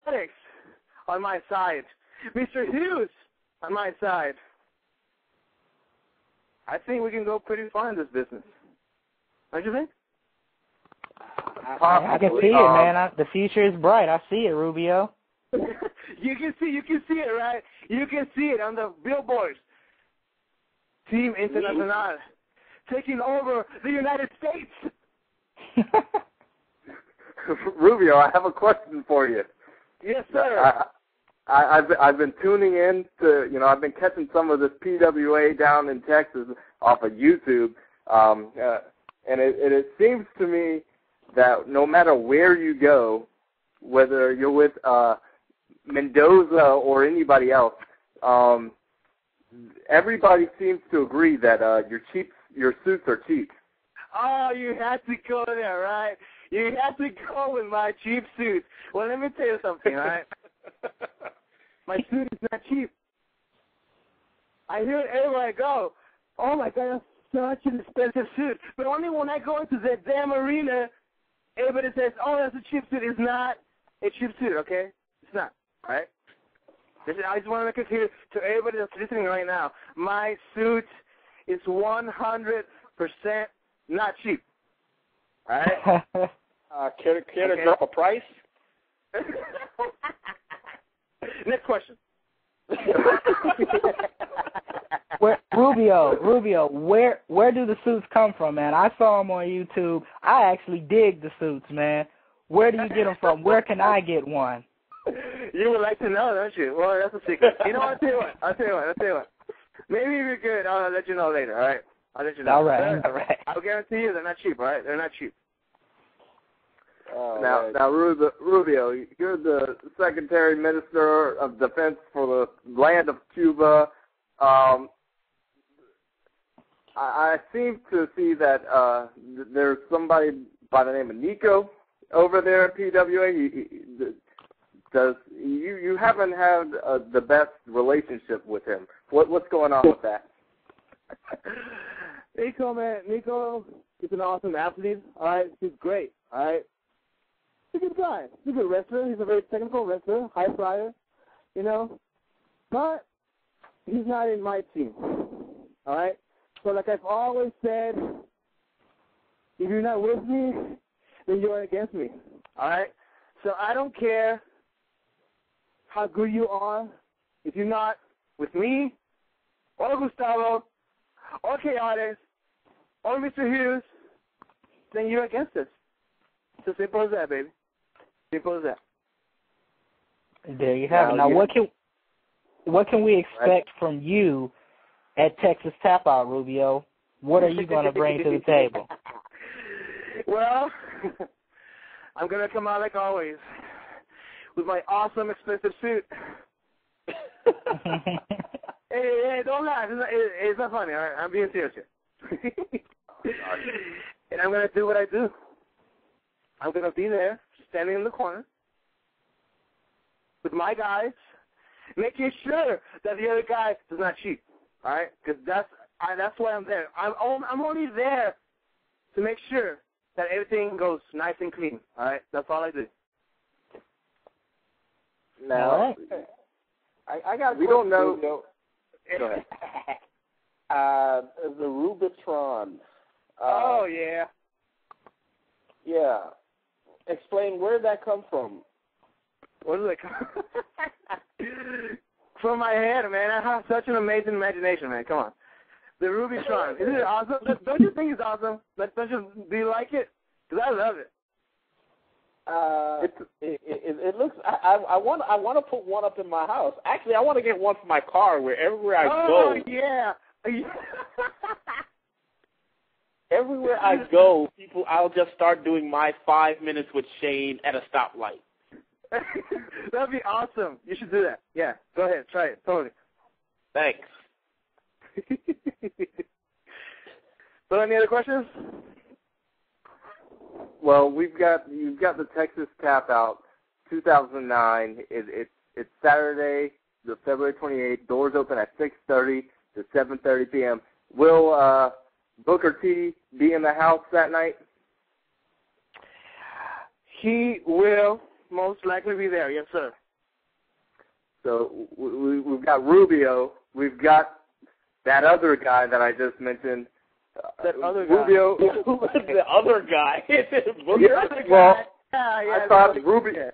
Chaotix on my side. Mr. Hughes on my side. I think we can go pretty far in this business. Don't you think? I can see it, man. The future is bright. I see it, Rubio. You can see it, right? You can see it on the billboards. Team Internacional taking over the United States. Rubio, I have a question for you. Yes, sir. I've been tuning in to, I've been catching some of this PWA down in Texas off of YouTube, and it seems to me that no matter where you go, whether you're with Mendoza or anybody else, everybody seems to agree that your suits are cheap. Oh, you had to go there, right? You had to go with my cheap suit. Well, let me tell you something, all right? My suit is not cheap. I hear it everywhere I go. Oh, my God, that's such an expensive suit. But only when I go into that damn arena, everybody says, oh, that's a cheap suit. It's not a cheap suit, okay? It's not, all right? I just want to make it clear to everybody that's listening right now. My suit is 100% not cheap. All right? Care to drop a price? Next question. Rubio, where do the suits come from, man? I saw them on YouTube. I actually dig the suits, man. Where do you get them from? Where can I get one? You would like to know, don't you? Well, that's a secret. You know what? I'll tell you what. Maybe if you're good, I'll let you know later, all right? I'll let you know. All right. I'll guarantee you they're not cheap, all right? They're not cheap. Now, Rubio, you're the Secretary Minister of Defense for the land of Cuba. I seem to see that there's somebody by the name of Nico over there at PWA. You haven't had the best relationship with him. What's going on with that? Nico, man, is an awesome athlete. All right, he's great. All right. He's a good guy. He's a good wrestler. He's a very technical wrestler, high flyer, But he's not in my team. All right? So like I've always said, if you're not with me, then you're against me. All right? So I don't care how good you are. If you're not with me, or Gustavo, or Chaotix, or Mr. Hughes, then you're against us. It's as simple as that, baby. Simple as that. There you have it. Now, what can we expect from you at Texas Tap Out, Rubio? What are you going to bring to the table? Well, I'm going to come out like always with my awesome, expensive suit. Hey, don't laugh. It's not funny, all right? I'm being serious here. And I'm going to do what I do. I'm going to be there, standing in the corner, with my guys, making sure that the other guy is not cheap, all right? Because that's why I'm there. I'm only there to make sure that everything goes nice and clean, all right? That's all I do. Now, all right. I got. We don't know. Go ahead. The Rubitron. Oh yeah. Yeah. Explain where did that come from? Where did it come? From my head, man. I have such an amazing imagination, man. Come on. The Rubitron. Isn't it awesome? Don't you think it's awesome? Do you like it? Because I love it. It looks. I want to put one up in my house. Actually, I want to get one for my car. Everywhere I go. Oh yeah. Everywhere I go, I'll just start doing my 5 minutes with Shane at a stoplight. That'd be awesome. You should do that. Yeah. Go ahead. Try it. Totally. Thanks. So, any other questions? Well, you've got the Texas Tap Out 2009. It's Saturday, the February 28th. Doors open at 6:30 to 7:30 p.m. Will Booker T be in the house that night? He will. most likely be there. Yes, sir. So we've got Rubio. We've got that other guy that I just mentioned. That other guy. Rubio. The other guy. I thought Rubio.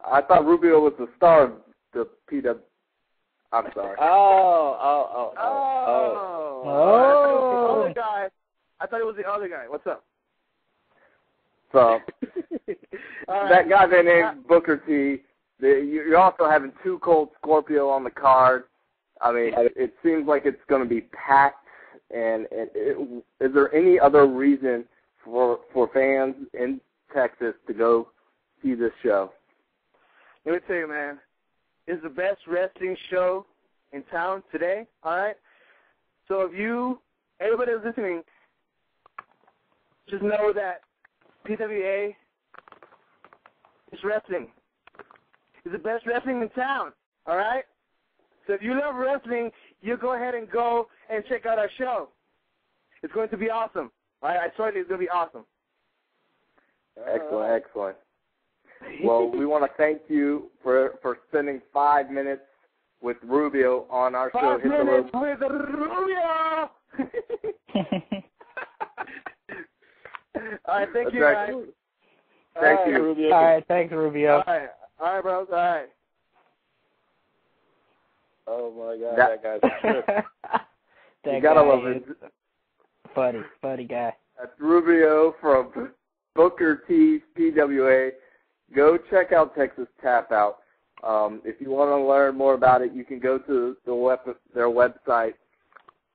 I thought Rubio was the star of the PW. I'm sorry. Oh. The other guy. I thought it was the other guy. What's up? So that guy they named Booker T. You're also having Too Cold Scorpio on the card. I mean, it seems like it's going to be packed. And is there any other reason for fans in Texas to go see this show? Let me tell you, man, it's the best wrestling show in town today, all right? So if everybody who's listening, just know that PWA is wrestling. It's the best wrestling in town, all right? So if you love wrestling, you go ahead and go and check out our show. It's going to be awesome. All right? I swear it's going to be awesome. Excellent. Well, we want to thank you for spending 5 minutes with Rubio on our show. 5 minutes with Rubio! All right, thank you, guys. Thank you, Rubio. All right, thanks, Rubio. All right, bros. All right. Oh, my God, that guy's a trip. You got to love it. Funny guy. That's Rubio from Booker T's PWA. Go check out Texas Tap Out. If you want to learn more about it, you can go to their website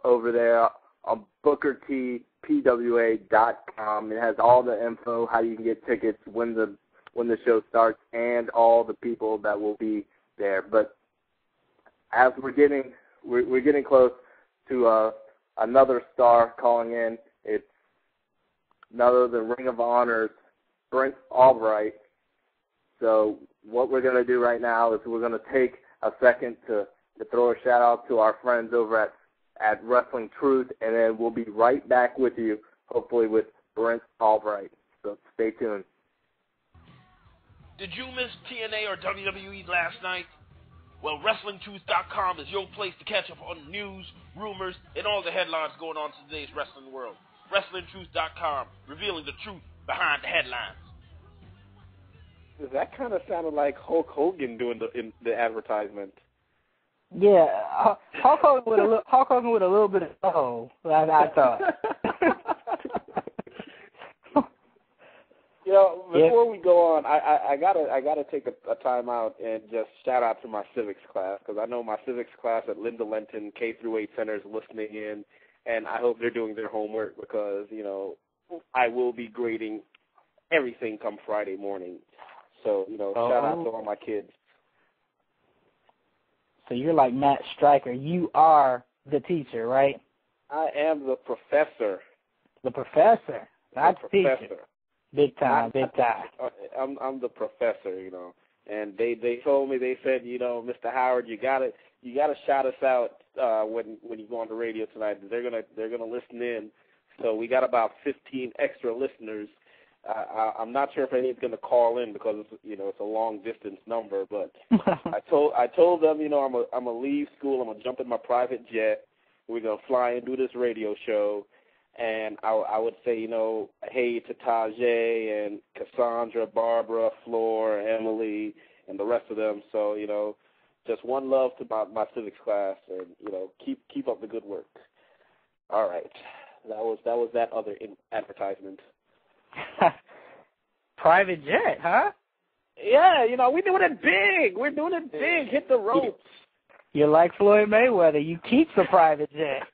over there on BookerTPWA.com. It has all the info, how you can get tickets, when the show starts, and all the people that will be there. But as we're getting close to another star calling in, it's none other than Ring of Honor's Brent Albright. So what we're going to do right now is we're going to take a second to throw a shout-out to our friends over at Wrestling Truth, and then we'll be right back with you, hopefully with Brent Albright. So stay tuned. Did you miss TNA or WWE last night? Well, WrestlingTruth.com is your place to catch up on news, rumors, and all the headlines going on in today's wrestling world. WrestlingTruth.com, revealing the truth behind the headlines. That kind of sounded like Hulk Hogan doing the advertisement. Yeah, Hulk Hogan with a little bit of soul, I thought. Before we go on, I gotta take a time out and just shout out to my civics class, because I know my civics class at Linda Lenton K-8 Center is listening in, and I hope they're doing their homework, because I will be grading everything come Friday morning. So shout out to all my kids. So you're like Matt Stryker. You are the teacher, right? I am the professor. The professor, not the teacher. Professor. Big time. I'm the professor, And they told me, they said, Mr. Howard, you gotta shout us out when you go on the radio tonight. They're gonna listen in. So we got about 15 extra listeners. I'm not sure if anyone's going to call in, because it's a long distance number. But I told them, I'm gonna leave school. I'm gonna jump in my private jet. We're gonna fly and do this radio show. And I would say, hey to Tajay and Cassandra, Barbara, Floor, Emily, and the rest of them. So just one love to my civics class, and keep up the good work. All right, that was that other advertisement. Private jet, huh? Yeah, we're doing it big. Hit the ropes. You're like Floyd Mayweather. You keep the private jet.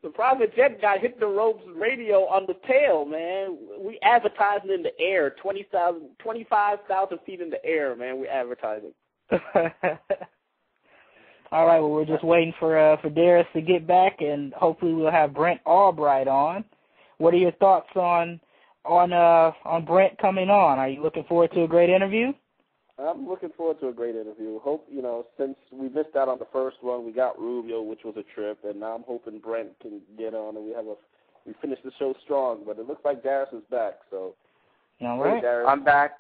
The private jet guy hit the ropes radio on the tail, man. We advertising in the air, 25,000 feet in the air, man. We advertising. All right, well, we're just waiting for Darius to get back, and hopefully we'll have Brent Albright on. What are your thoughts on Brent coming on? Are you looking forward to a great interview? I'm looking forward to a great interview. Hope, since we missed out on the first one, we got Rubio, which was a trip, and now I'm hoping Brent can get on, and we finish the show strong. But it looks like Darius is back, so All right. I'm back.